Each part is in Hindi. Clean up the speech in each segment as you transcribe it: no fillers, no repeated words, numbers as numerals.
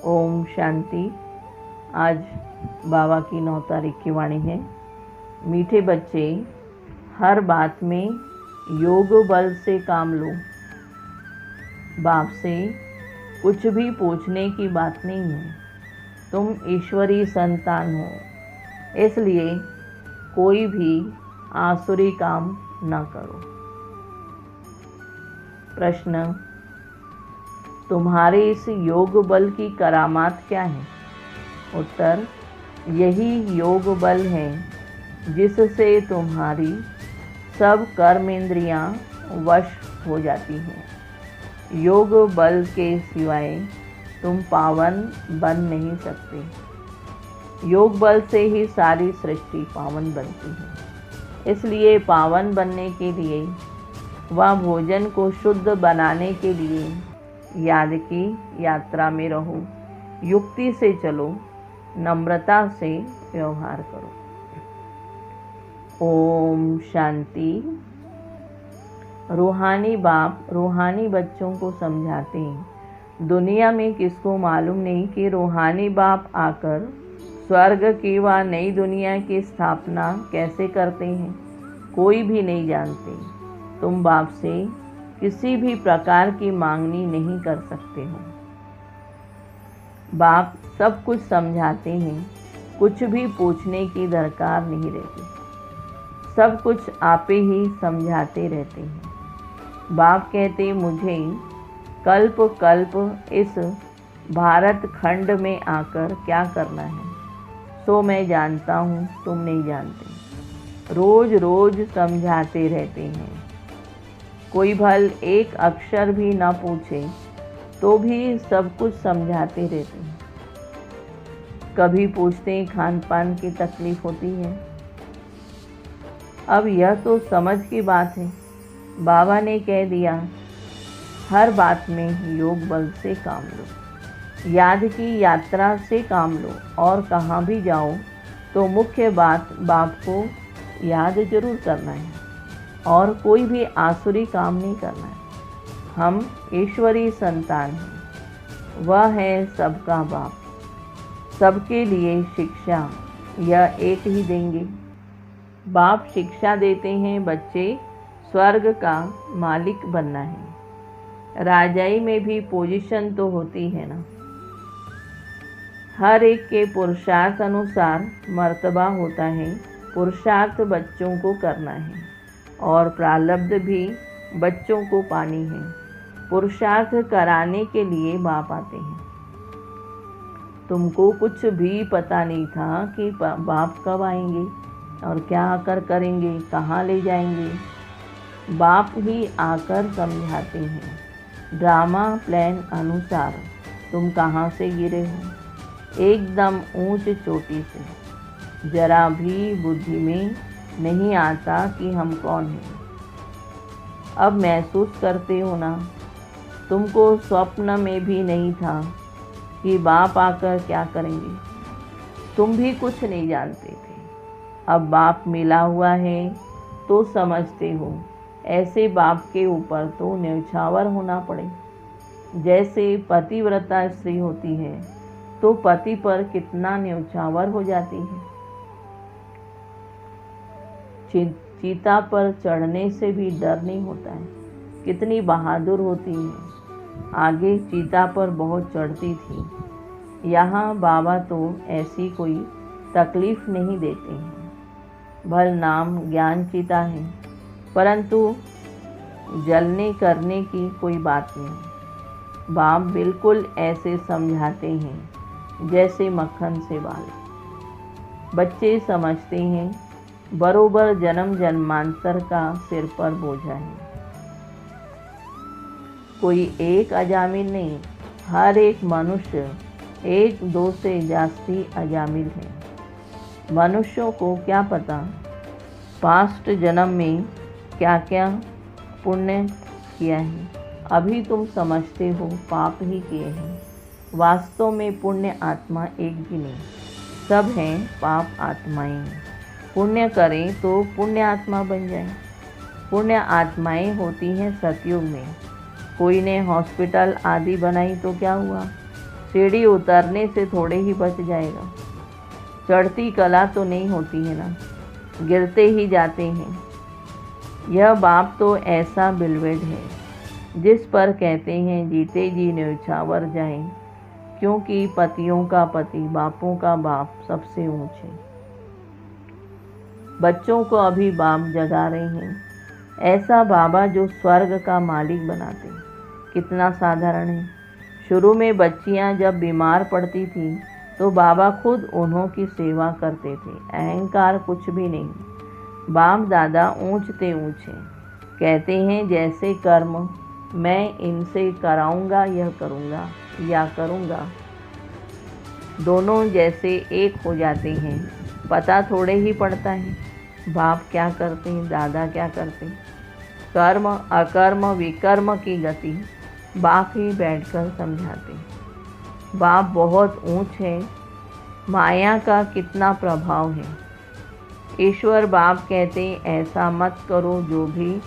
ओम शांति। आज बाबा की 9 तारीख की वाणी है। मीठे बच्चे, हर बात में योग बल से काम लो। बाप से कुछ भी पूछने की बात नहीं है। तुम ईश्वरी संतान हो, इसलिए कोई भी आसुरी काम न करो। प्रश्न: तुम्हारे इस योग बल की करामात क्या है? उत्तर: यही योग बल है जिससे तुम्हारी सब कर्मेंद्रियां वश हो जाती हैं। योग बल के सिवाय तुम पावन बन नहीं सकते। योग बल से ही सारी सृष्टि पावन बनती है। इसलिए पावन बनने के लिए व भोजन को शुद्ध बनाने के लिए याद की यात्रा में रहो। युक्ति से चलो, नम्रता से व्यवहार करो। ओम शांति। रूहानी बाप रूहानी बच्चों को समझाते हैं। दुनिया में किसको मालूम नहीं कि रूहानी बाप आकर स्वर्ग की व नई दुनिया की स्थापना कैसे करते हैं। कोई भी नहीं जानते। तुम बाप से किसी भी प्रकार की मांगनी नहीं कर सकते हो। बाप सब कुछ समझाते हैं, कुछ भी पूछने की दरकार नहीं रहती। सब कुछ आपे ही समझाते रहते हैं। बाप कहते, मुझे कल्प कल्प इस भारत खंड में आकर क्या करना है, सो मैं जानता हूँ, तुम नहीं जानते। रोज रोज समझाते रहते हैं। कोई भल एक अक्षर भी ना पूछे तो भी सब कुछ समझाते रहते हैं। कभी पूछते हैं खान पान की तकलीफ होती है। अब यह तो समझ की बात है। बाबा ने कह दिया, हर बात में योग बल से काम लो, याद की यात्रा से काम लो। और कहाँ भी जाओ तो मुख्य बात बाप को याद जरूर करना है और कोई भी आसुरी काम नहीं करना है। हम ईश्वरी संतान हैं। वह है सबका बाप। सबके लिए शिक्षा यह एक ही देंगे। बाप शिक्षा देते हैं, बच्चे स्वर्ग का मालिक बनना है। राजाई में भी पोजीशन तो होती है ना। हर एक के पुरुषार्थ अनुसार मर्तबा होता है। पुरुषार्थ बच्चों को करना है और प्रारब्ध भी बच्चों को पानी है। पुरुषार्थ कराने के लिए बाप आते हैं। तुमको कुछ भी पता नहीं था कि बाप कब आएंगे और क्या आकर करेंगे, कहाँ ले जाएंगे। बाप ही आकर समझाते हैं। ड्रामा प्लान अनुसार तुम कहाँ से गिरे हो, एकदम ऊंच चोटी से। जरा भी बुद्धि में नहीं आता कि हम कौन हैं। अब महसूस करते हो ना। तुमको स्वप्न में भी नहीं था कि बाप आकर क्या करेंगे। तुम भी कुछ नहीं जानते थे। अब बाप मिला हुआ है तो समझते हो। ऐसे बाप के ऊपर तो न्यौछावर होना पड़े। जैसे पतिव्रता स्त्री होती है तो पति पर कितना न्यौछावर हो जाती है। चीता पर चढ़ने से भी डर नहीं होता है। कितनी बहादुर होती है। आगे चीता पर बहुत चढ़ती थी। यहाँ बाबा तो ऐसी कोई तकलीफ नहीं देते हैं। भल नाम ज्ञान चीता है, परंतु जलने करने की कोई बात नहीं। बाप बिल्कुल ऐसे समझाते हैं जैसे मक्खन से बाल। बच्चे समझते हैं बरोबर जन्म जन्मांतर का सिर पर बोझा है। कोई एक अजामिल नहीं, हर एक मनुष्य एक दो से जास्ती अजामिल है। मनुष्यों को क्या पता पास्ट जन्म में क्या क्या पुण्य किया है। अभी तुम समझते हो पाप ही किए हैं। वास्तव में पुण्य आत्मा एक भी नहीं, सब हैं पाप आत्माएं। पुण्य करें तो पुण्य आत्मा बन जाए। पुण्य आत्माएं होती हैं सतयुग में। कोई ने हॉस्पिटल आदि बनाई तो क्या हुआ, सीढ़ी उतरने से थोड़े ही बच जाएगा। चढ़ती कला तो नहीं होती है ना, गिरते ही जाते हैं। यह बाप तो ऐसा बिलवेड है जिस पर कहते हैं जीते जी न्यौछावर जाएं, क्योंकि पतियों का पति बापों का बाप सबसे ऊंचे। बच्चों को अभी बाप जगा रहे हैं, ऐसा बाबा जो स्वर्ग का मालिक बनाते। कितना साधारण है। शुरू में बच्चियां जब बीमार पड़ती थीं तो बाबा खुद उन्हों की सेवा करते थे। अहंकार कुछ भी नहीं। बाप दादा ऊंचते ऊंचे कहते हैं जैसे कर्म मैं इनसे कराऊंगा, यह करूंगा या करूंगा, दोनों जैसे एक हो जाते हैं। पता थोड़े ही पड़ता है बाप क्या करते हैं, दादा क्या करते हैं। कर्म अकर्म विकर्म की गति बाप ही बैठकर समझाते हैं। बाप बहुत ऊंच है। माया का कितना प्रभाव है। ईश्वर बाप कहते ऐसा मत करो, जो भी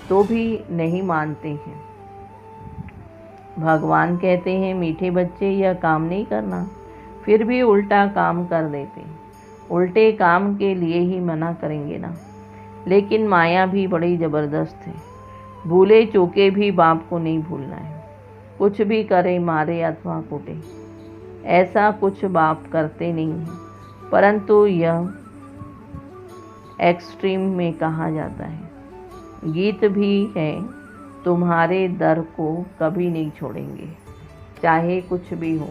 तो भी नहीं मानते हैं। भगवान कहते हैं मीठे बच्चे यह काम नहीं करना, फिर भी उल्टा काम कर देते। उल्टे काम के लिए ही मना करेंगे ना। लेकिन माया भी बड़ी ज़बरदस्त है। भूले चूके भी बाप को नहीं भूलना है। कुछ भी करे, मारे अथवा कूटे, ऐसा कुछ बाप करते नहीं हैं। परंतु यह एक्सट्रीम में कहा जाता है। गीत भी है, तुम्हारे दर को कभी नहीं छोड़ेंगे, चाहे कुछ भी हो।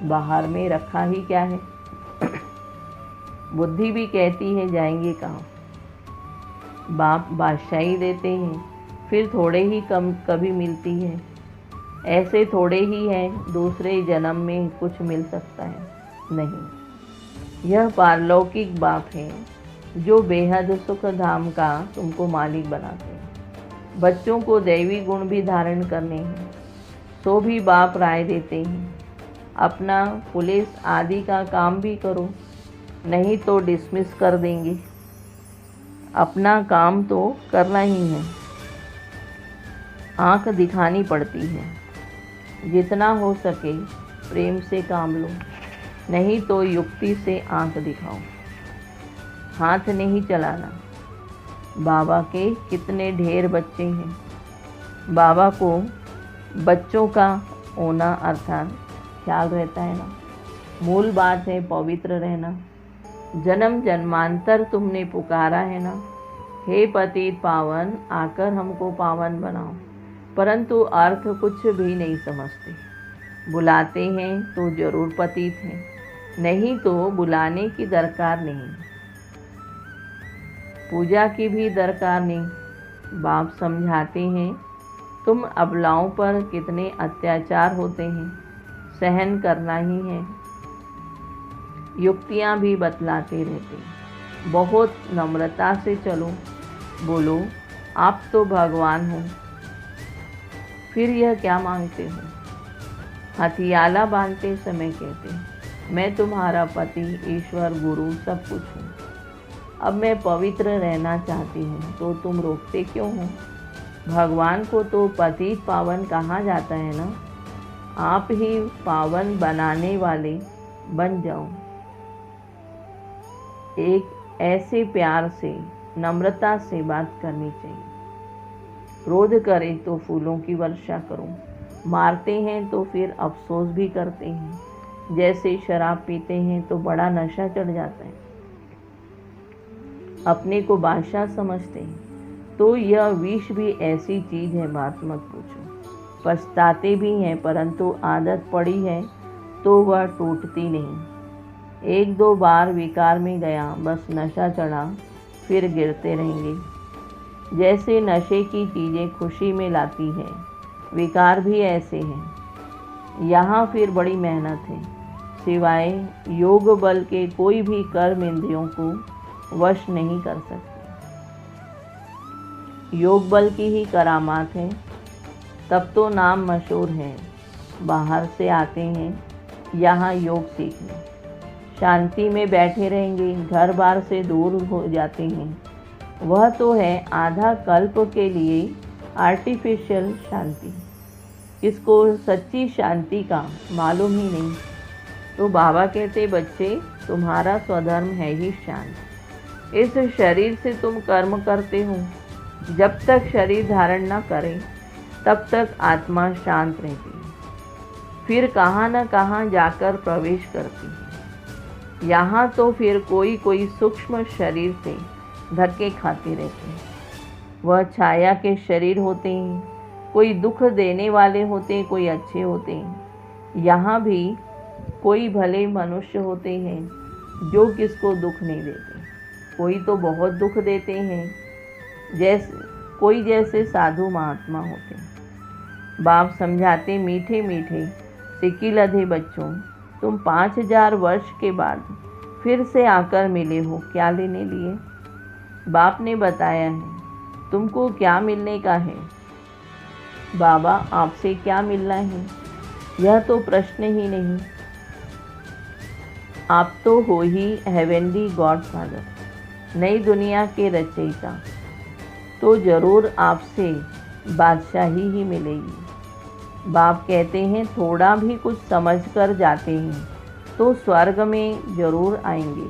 बाहर में रखा ही क्या है। बुद्धि भी कहती है जाएंगे कहाँ। बाप बादशाही देते हैं, फिर थोड़े ही कम कभी मिलती है। ऐसे थोड़े ही हैं, दूसरे जन्म में कुछ मिल सकता है नहीं। यह पारलौकिक बाप है जो बेहद सुख धाम का तुमको मालिक बनाते हैं। बच्चों को दैवी गुण भी धारण करने हैं, तो भी बाप राय देते हैं अपना पुलिस आदि का काम भी करो, नहीं तो डिसमिस कर देंगे। अपना काम तो करना ही है। आँख दिखानी पड़ती है। जितना हो सके प्रेम से काम लो, नहीं तो युक्ति से आँख दिखाओ। हाथ नहीं चलाना। बाबा के कितने ढेर बच्चे हैं। बाबा को बच्चों का होना अर्थात ख्याल रहता है ना। मूल बात है पवित्र रहना। जन्म जन्मांतर तुमने पुकारा है ना, हे पतित पावन आकर हमको पावन बनाओ। परंतु अर्थ कुछ भी नहीं समझते। बुलाते हैं तो जरूर पतित हैं, नहीं तो बुलाने की दरकार नहीं, पूजा की भी दरकार नहीं। बाप समझाते हैं तुम अबलाओं पर कितने अत्याचार होते हैं, सहन करना ही है। युक्तियाँ भी बतलाते रहते। बहुत नम्रता से चलो, बोलो आप तो भगवान हो, फिर यह क्या मांगते हो। हथियाला बांधते समय कहते मैं तुम्हारा पति ईश्वर गुरु सब कुछ हूँ। अब मैं पवित्र रहना चाहती हूँ तो तुम रोकते क्यों हो। भगवान को तो पतित पावन कहा जाता है ना। आप ही पावन बनाने वाले बन जाओ। एक ऐसे प्यार से नम्रता से बात करनी चाहिए। क्रोध करे तो फूलों की वर्षा करो, मारते हैं तो फिर अफसोस भी करते हैं। जैसे शराब पीते हैं तो बड़ा नशा चढ़ जाता है, अपने को बादशाह समझते हैं, तो यह विष भी ऐसी चीज़ है बात मत पूछो। पछताते भी हैं, परंतु आदत पड़ी है तो वह टूटती नहीं। एक दो बार विकार में गया, बस नशा चढ़ा, फिर गिरते रहेंगे। जैसे नशे की चीज़ें खुशी में लाती है, विकार भी ऐसे हैं। यहाँ फिर बड़ी मेहनत है। सिवाय योग बल के कोई भी कर्म इंद्रियों को वश नहीं कर सकते। योग बल की ही करामात है, तब तो नाम मशहूर है। बाहर से आते हैं यहाँ योग सीखने, शांति में बैठे रहेंगे, घर बार से दूर हो जाते हैं। वह तो है आधा कल्प के लिए आर्टिफिशियल शांति। किसको सच्ची शांति का मालूम ही नहीं। तो बाबा कहते, बच्चे तुम्हारा स्वधर्म है ही शांत। इस शरीर से तुम कर्म करते हो। जब तक शरीर धारण न करें तब तक आत्मा शांत रहती है, फिर कहाँ न कहाँ जाकर प्रवेश करती है। यहाँ तो फिर कोई कोई सूक्ष्म शरीर से धक्के खाते रहते हैं। वह छाया के शरीर होते हैं, कोई दुख देने वाले होते हैं, कोई अच्छे होते हैं। यहाँ भी कोई भले मनुष्य होते हैं जो किसको दुख नहीं देते, कोई तो बहुत दुख देते हैं, जैसे साधु महात्मा होते हैं। बाप समझाते, मीठे मीठे सिक्की लधे बच्चों, तुम 5000 वर्ष के बाद फिर से आकर मिले हो, क्या लेने लिए? बाप ने बताया है, तुमको क्या मिलने का है? बाबा, आपसे क्या मिलना है, यह तो प्रश्न ही नहीं। आप तो हो ही हेवेनली गॉडफादर, नई दुनिया के रचयिता, तो ज़रूर आपसे बादशाही ही मिलेगी। बाप कहते हैं, थोड़ा भी कुछ समझ कर जाते हैं तो स्वर्ग में ज़रूर आएंगे।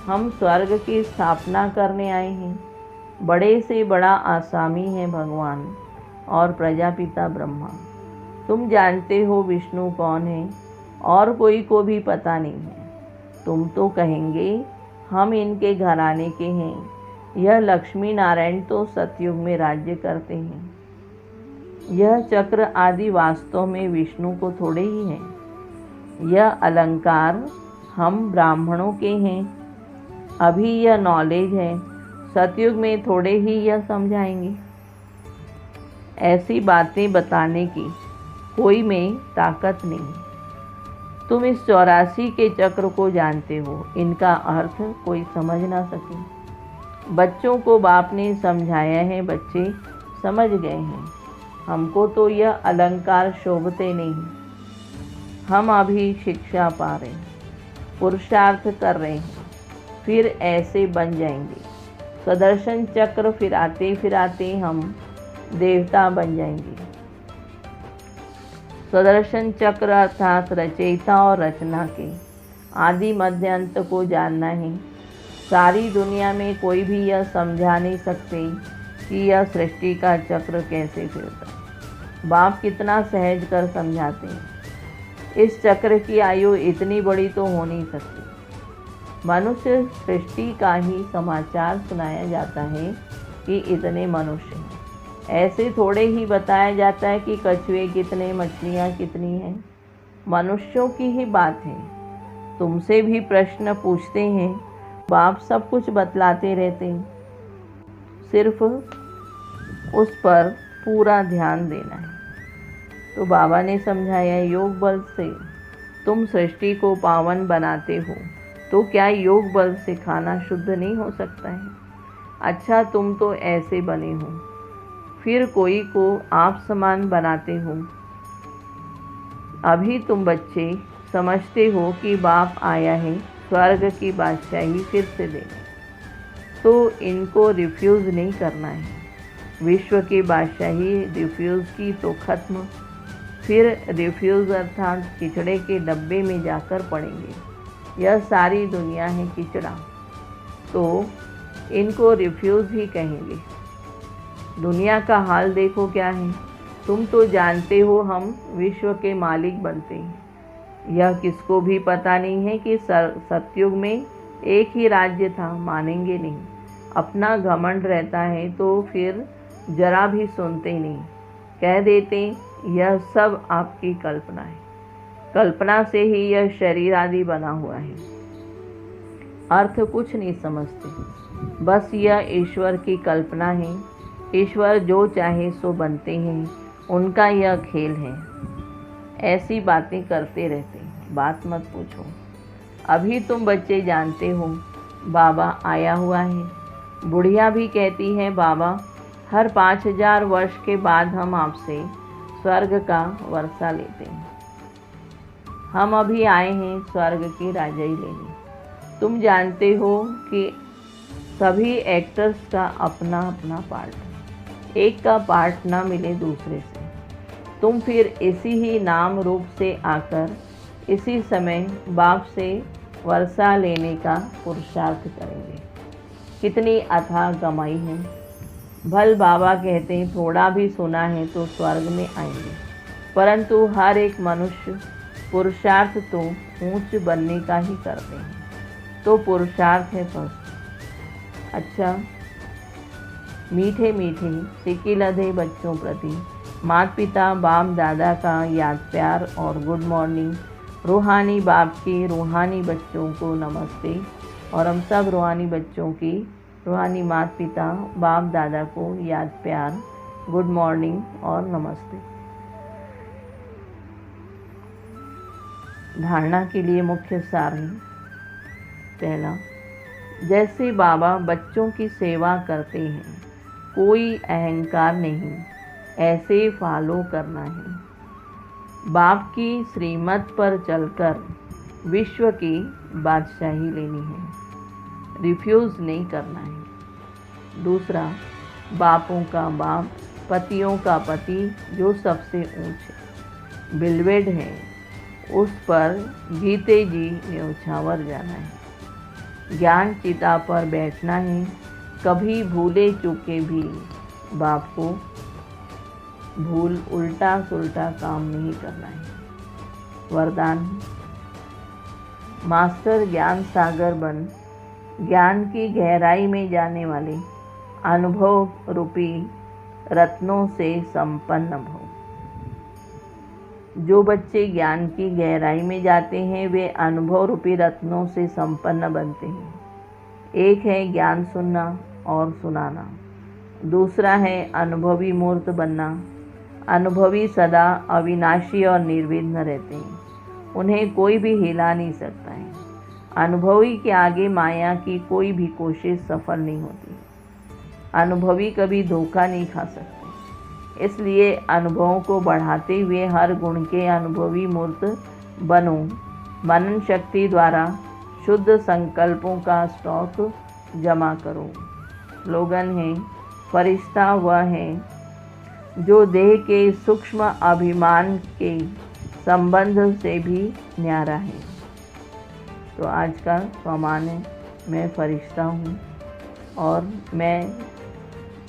हम स्वर्ग की स्थापना करने आए हैं। बड़े से बड़ा आसामी है भगवान और प्रजापिता ब्रह्मा। तुम जानते हो विष्णु कौन है, और कोई को भी पता नहीं है। तुम तो कहेंगे हम इनके घराने के हैं। यह लक्ष्मी नारायण तो सतयुग में राज्य करते हैं। यह चक्र आदि वास्तव में विष्णु को थोड़े ही हैं। यह अलंकार हम ब्राह्मणों के हैं। अभी यह नॉलेज है, सतयुग में थोड़े ही यह समझाएंगे। ऐसी बातें बताने की कोई में ताकत नहीं। तुम इस 84 के चक्र को जानते हो, इनका अर्थ कोई समझ ना सके। बच्चों को बाप ने समझाया है, बच्चे समझ गए हैं। हमको तो यह अलंकार शोभते नहीं। हम अभी शिक्षा पा रहे हैं, पुरुषार्थ कर रहे हैं, फिर ऐसे बन जाएंगे। सुदर्शन चक्र फिराते फिराते हम देवता बन जाएंगे। सुदर्शन चक्र अर्थात रचयिता और रचना के आदि मध्य अंत को जानना है। सारी दुनिया में कोई भी यह समझा नहीं सकते कि यह सृष्टि का चक्र कैसे फिरता है। बाप कितना सहज कर समझाते हैं। इस चक्र की आयु इतनी बड़ी तो हो नहीं सकती। मनुष्य सृष्टि का ही समाचार सुनाया जाता है कि इतने मनुष्य हैं। ऐसे थोड़े ही बताया जाता है कि कछुए कितने, मछलियाँ कितनी हैं। मनुष्यों की ही बात है। तुमसे भी प्रश्न पूछते हैं, बाप सब कुछ बतलाते रहते हैं। सिर्फ उस पर पूरा ध्यान देना है। तो बाबा ने समझाया, योग बल से तुम सृष्टि को पावन बनाते हो, तो क्या योग बल से खाना शुद्ध नहीं हो सकता है? अच्छा, तुम तो ऐसे बने हो, फिर कोई को आप समान बनाते हो। अभी तुम बच्चे समझते हो कि बाप आया है स्वर्ग की बादशाही फिर से देने, तो इनको रिफ्यूज़ नहीं करना है। विश्व की बादशाही रिफ्यूज़ की तो ख़त्म, फिर रिफ्यूज़ अर्थात किचड़े के डब्बे में जाकर पड़ेंगे। यह सारी दुनिया है किचड़ा, तो इनको रिफ्यूज़ ही कहेंगे। दुनिया का हाल देखो क्या है। तुम तो जानते हो हम विश्व के मालिक बनते हैं। यह किसको भी पता नहीं है कि सतयुग में एक ही राज्य था, मानेंगे नहीं। अपना घमंड रहता है तो फिर जरा भी सुनते नहीं, कह देते यह सब आपकी कल्पना है। कल्पना से ही यह शरीर आदि बना हुआ है। अर्थ कुछ नहीं समझते, बस यह ईश्वर की कल्पना है। ईश्वर जो चाहे सो बनते हैं, उनका यह खेल है। ऐसी बातें करते रहते हैं, बात मत पूछो। अभी तुम बच्चे जानते हो बाबा आया हुआ है। बुढ़िया भी कहती है, बाबा हर 5000 वर्ष के बाद हम आपसे स्वर्ग का वर्षा लेते हैं। हम अभी आए हैं स्वर्ग की राजाई लेने। तुम जानते हो कि सभी एक्टर्स का अपना अपना पार्ट है। एक का पार्ट ना मिले दूसरे से, तुम फिर इसी ही नाम रूप से आकर इसी समय बाप से वर्षा लेने का पुरुषार्थ करेंगे। कितनी अथाह कमाई है। भल बाबा कहते हैं थोड़ा भी सुना है तो स्वर्ग में आएंगे, परंतु हर एक मनुष्य पुरुषार्थ तो ऊंच बनने का ही करते हैं, तो पुरुषार्थ है फर्स्ट। अच्छा, मीठे मीठे सिकिलधे बच्चों प्रति माता पिता बाप दादा का याद प्यार और गुड मॉर्निंग। रूहानी बाप के रूहानी बच्चों को नमस्ते, और हम सब रूहानी बच्चों की रूहानी माता पिता बाप दादा को याद प्यार, गुड मॉर्निंग और नमस्ते। धारणा के लिए मुख्य सार है। पहला, जैसे बाबा बच्चों की सेवा करते हैं, कोई अहंकार नहीं, ऐसे फॉलो करना है। बाप की श्रीमत पर चलकर विश्व की बादशाही लेनी है, रिफ्यूज़ नहीं करना है। दूसरा, बापों का बाप, पतियों का पति जो सबसे ऊंचे बिलवेड है, उस पर जीते जी न्यौछावर जाना है। ज्ञान चिता पर बैठना है, कभी भूले चूके भी बाप को भूल उल्टा सुल्टा काम नहीं करना है। वरदान, मास्टर ज्ञान सागर बन ज्ञान की गहराई में जाने वाले अनुभव रूपी रत्नों से संपन्न भव। जो बच्चे ज्ञान की गहराई में जाते हैं वे अनुभव रूपी रत्नों से संपन्न बनते हैं। एक है ज्ञान सुनना और सुनाना, दूसरा है अनुभवी मूर्त बनना। अनुभवी सदा अविनाशी और निर्विघ्न रहते हैं, उन्हें कोई भी हिला नहीं सकता है। अनुभवी के आगे माया की कोई भी कोशिश सफल नहीं होती। अनुभवी कभी धोखा नहीं खा सकते, इसलिए अनुभवों को बढ़ाते हुए हर गुण के अनुभवी मूर्त बनो। मनन शक्ति द्वारा शुद्ध संकल्पों का स्टॉक जमा करो। स्लोगन है, फरिश्ता वह है जो देह के सूक्ष्म अभिमान के संबंध से भी न्यारा है। तो आज का फरमान है, मैं फरिश्ता हूँ और मैं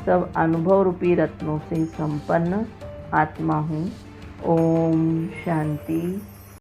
सब अनुभव रूपी रत्नों से संपन्न आत्मा हूँ। ओम शांति।